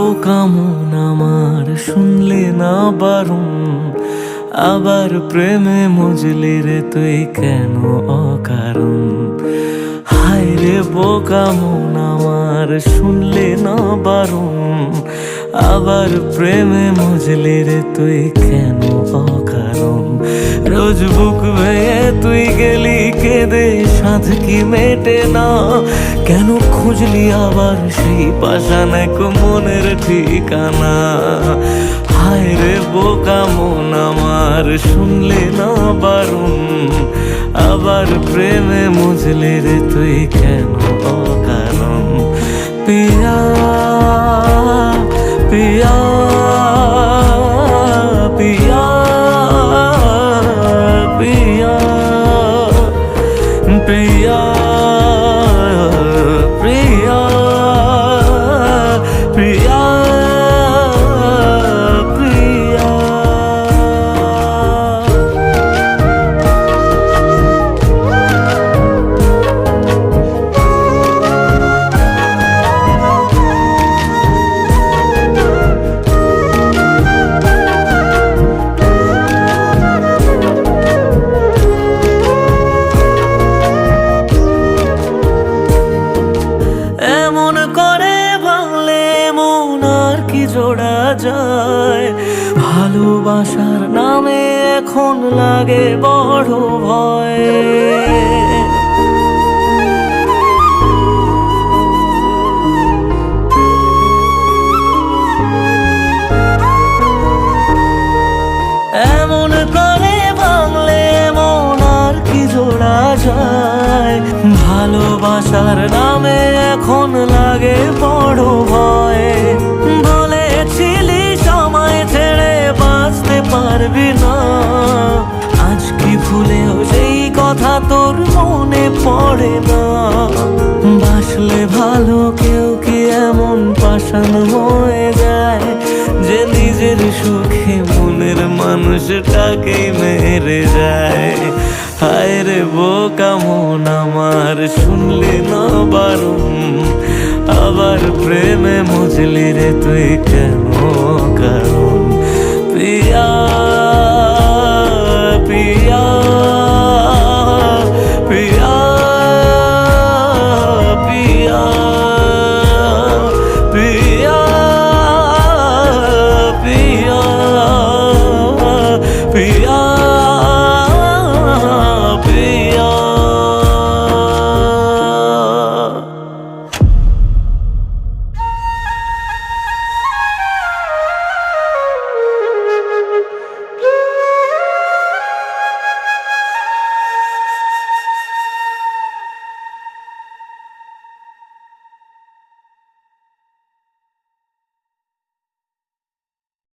বোকা মন আমার শুনলে না বারণ, আবার প্রেমে মজলি রে তুই কেন অকারণ। হায় রে বোকা মন আমার শুনলে না বারণ, আবার প্রেমে মজলি রে তুই কেন অকারণ। রোজ বুক ভেঙে তুই গেলি কেঁদে সাধ কি মেটে না, কেন খুঁজলি আবার সেই পাষাণ এক মনের ঠিকানা। হায় রে বোকা মন আমার শুনলে না বারণ, আবার প্রেমে মজলে রে তুই কেন অকারণ। পিয়া পিয়া পিয়া পিয়া পিয়া প্রিয়া প্রিয়া প্রিয়া। এমন করে ভাঙলে মন আর কি জোড়া যায়, ভালোবাসার নামে এখন লাগে বড় ভয়। এমন করে ভাঙলে মন আর কি জোড়া যায়, ভালোবাসার নামে এখন লাগে বড় ভয়। বলেছিলি সময় ছেড়ে বাঁচতে পারবি না, আজ কি ভুলেও সেই কথা তোর মনে পড়ে না। বাসলে ভালো কেউ কি এমন পাষাণ হয়ে যায়, যে নিজের সুখে মনের মানুষটাকেই মেরে যায়। হায় রে বোকা মন আমার শুনলে না বারণ, আবার প্রেমে মজলি রে তুই কেন কারণ। পিয়া